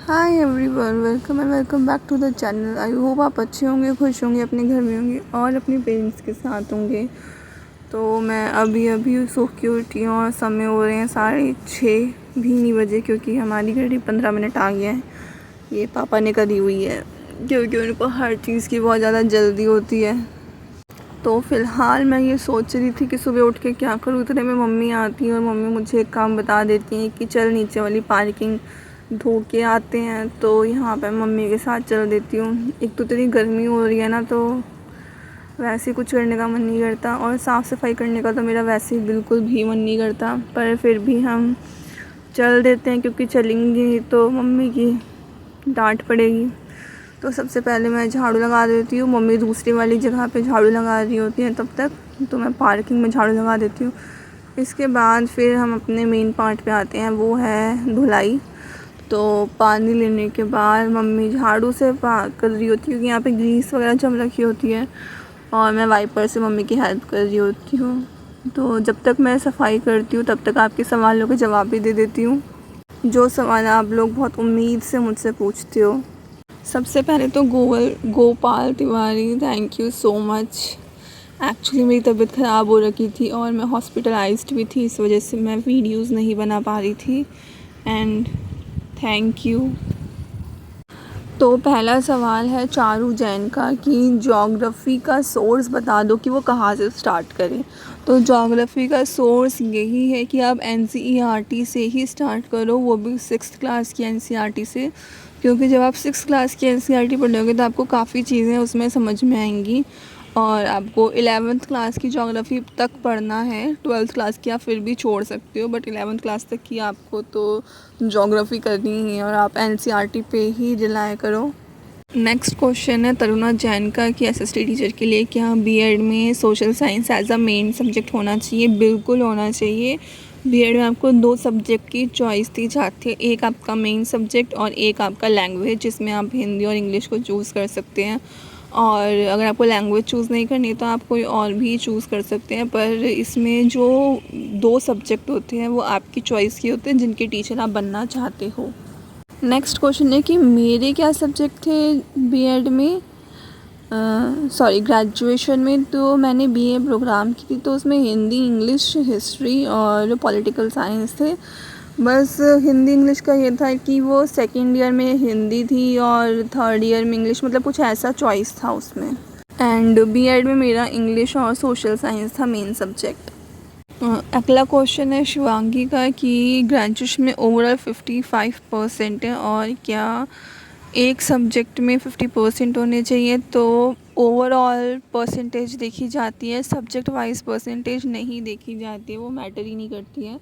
Hi everyone, welcome back to the channel. I hope आप अच्छे होंगे, खुश होंगे, अपने घर में होंगे और अपने पेरेंट्स के साथ होंगे। तो मैं अभी सो के उठी हूँ और समय हो रहे हैं 6:30 भी नहीं बजे, क्योंकि हमारी घड़ी 15 मिनट आ गया है। ये पापा ने करी हुई है क्योंकि उनको हर चीज़ की बहुत ज़्यादा जल्दी होती है। तो फ़िलहाल मैं ये सोच रही थी कि सुबह उठ के क्या करूँ। इतने में मम्मी आती है और मम्मी मुझे एक काम बता देती हैं कि चल नीचे वाली पार्किंग धो के आते हैं। तो यहाँ पे मम्मी के साथ चल देती हूँ। एक तो इतनी गर्मी हो रही है ना, तो वैसे कुछ करने का मन नहीं करता और साफ़ सफाई करने का तो मेरा वैसे ही बिल्कुल भी मन नहीं करता, पर फिर भी हम चल देते हैं क्योंकि चलेंगे तो मम्मी की डांट पड़ेगी। तो सबसे पहले मैं झाड़ू लगा देती हूँ। मम्मी दूसरी वाली जगह पे झाड़ू लगा रही होती हैं तब तक, तो मैं पार्किंग में झाड़ू लगा देती हूँ। इसके बाद फिर हम अपने मेन पार्ट पे आते हैं, वो है धुलाई। तो पानी लेने के बाद मम्मी झाड़ू से कर रही होती है क्योंकि यहाँ पे ग्रीस वगैरह जम रखी होती है, और मैं वाइपर से मम्मी की हेल्प कर रही होती हूँ। तो जब तक मैं सफाई करती हूँ तब तक आपके सवालों के जवाब भी दे देती हूँ, जो सवाल आप लोग बहुत उम्मीद से मुझसे पूछते हो। सबसे पहले तो Gopal Tiwari, thank you so much. Actually मेरी तबीयत ख़राब हो रखी थी और मैं हॉस्पिटलाइज्ड भी थी, इस वजह से मैं वीडियोस नहीं बना पा रही थी। And thank you. तो पहला सवाल है चारू जैन का कि ज्योग्राफ़ी का सोर्स बता दो कि वो कहाँ से स्टार्ट करें। तो ज्योग्राफ़ी का सोर्स यही है कि आप NCERT से ही स्टार्ट करो, वो भी 6th क्लास की NCERT से, क्योंकि जब आप 6th क्लास की NCERT पढ़ोगे तो आपको काफ़ी चीज़ें उसमें समझ में आएंगी। और आपको 11th क्लास की ज्योग्राफ़ी तक पढ़ना है, 12th क्लास की आप फिर भी छोड़ सकते हो, बट 11th क्लास तक की आपको तो ज्योग्राफ़ी करनी ही है और आप NCERT पे ही रिलाय करो। नेक्स्ट क्वेश्चन है तरुणा जैन का कि SST टीचर के लिए क्या B.Ed में social science as a main subject होना चाहिए? बिल्कुल होना चाहिए। B.Ed में आपको 2 सब्जेक्ट की चॉइस दी जाती है, एक आपका मेन सब्जेक्ट और एक आपका लैंग्वेज, जिसमें आप हिंदी और इंग्लिश को चूज़ कर सकते हैं। और अगर आपको लैंग्वेज चूज़ नहीं करनी तो आप कोई और भी चूज़ कर सकते हैं, पर इसमें जो 2 सब्जेक्ट होते हैं वो आपकी चॉइस के होते हैं जिनके टीचर आप बनना चाहते हो। नेक्स्ट क्वेश्चन है कि मेरे क्या सब्जेक्ट थे B.Ed में, ग्रेजुएशन में। तो मैंने BA प्रोग्राम की थी, तो उसमें हिंदी, इंग्लिश, हिस्ट्री और पॉलिटिकल साइंस थे। बस हिंदी इंग्लिश का ये था कि वो सेकेंड ईयर में हिंदी थी और थर्ड ईयर में इंग्लिश, मतलब कुछ ऐसा चॉइस था उसमें। एंड B.Ed में मेरा इंग्लिश और सोशल साइंस था मेन सब्जेक्ट। अगला क्वेश्चन है शिवांगी का कि ग्रेजुएशन में ओवरऑल 55% है और क्या एक सब्जेक्ट में 50% होने चाहिए? तो ओवरऑल परसेंटेज देखी जाती है, सब्जेक्ट वाइज परसेंटेज नहीं देखी जाती है, वो मैटर ही नहीं करती है।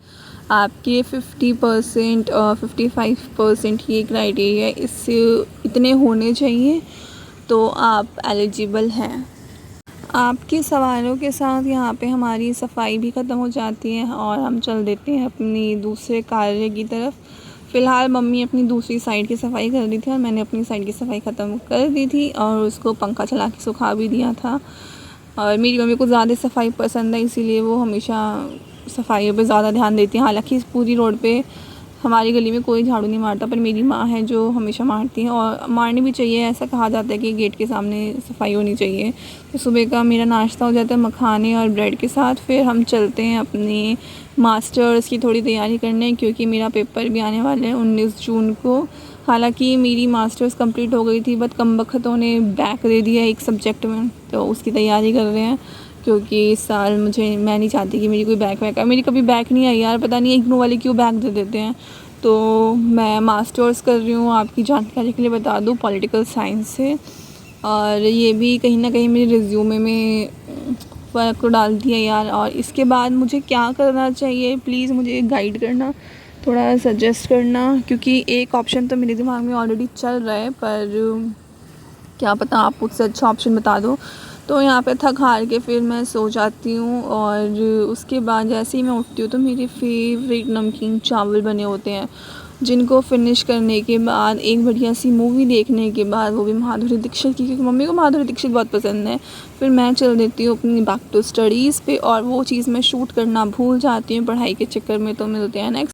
आपके 50% और 55% ये क्राइटेरिया, इससे इतने होने चाहिए तो आप एलिजिबल हैं। आपके सवालों के साथ यहाँ पे हमारी सफाई भी ख़त्म हो जाती है और हम चल देते हैं अपनी दूसरे कार्य की तरफ। फ़िलहाल मम्मी अपनी दूसरी साइड की सफाई कर रही थी और मैंने अपनी साइड की सफाई ख़त्म कर दी थी और उसको पंखा चला के सुखा भी दिया था। और मेरी मम्मी को ज़्यादा सफाई पसंद है, इसीलिए वो हमेशा सफाइयों पे ज़्यादा ध्यान देती हैं। हालांकि इस पूरी रोड पे हमारी गली में कोई झाड़ू नहीं मारता, पर मेरी माँ है जो हमेशा मारती हैं और मारनी भी चाहिए। ऐसा कहा जाता है कि गेट के सामने सफाई होनी चाहिए। तो सुबह का मेरा नाश्ता हो जाता है मखाने और ब्रेड के साथ, फिर हम चलते हैं अपने मास्टर्स की थोड़ी तैयारी करने, क्योंकि मेरा पेपर भी आने वाला है 19 जून को। हालांकि मेरी मास्टर्स कंप्लीट हो गई थी, बट कमबख्तों ने बैक दे दिया एक सब्जेक्ट में, तो उसकी तैयारी कर रहे हैं। क्योंकि इस साल मैं नहीं चाहती कि मेरी कोई बैक आए। मेरी कभी बैक नहीं आई यार, पता नहीं इग्नू वाले क्यों बैक दे देते हैं। तो मैं मास्टर्स कर रही हूँ, आपकी जानकारी के लिए बता दूँ, पॉलिटिकल साइंस से। और ये भी कहीं ना कहीं मेरे रिज्यूमे में फ़र्क को डाल दिया यार। और इसके बाद मुझे क्या करना चाहिए, प्लीज़ मुझे गाइड करना, थोड़ा सजेस्ट करना, क्योंकि एक ऑप्शन तो मेरे दिमाग में ऑलरेडी चल रहा है, पर क्या पता आप मुझसे अच्छा ऑप्शन बता दो। तो यहाँ पे थक हार के फिर मैं सो जाती हूँ और उसके बाद जैसे ही मैं उठती हूँ तो मेरे फेवरेट नमकीन चावल बने होते हैं, जिनको फिनिश करने के बाद एक बढ़िया सी मूवी देखने के बाद, वो भी माधुरी दीक्षित की, क्योंकि मम्मी को माधुरी दीक्षित बहुत पसंद है, फिर मैं चल देती हूँ अपनी बैक टू स्टडीज़ पे और वो चीज़ मैं शूट करना भूल जाती हूँ पढ़ाई के चक्कर में। तो मिलते हैं नेक्स्ट।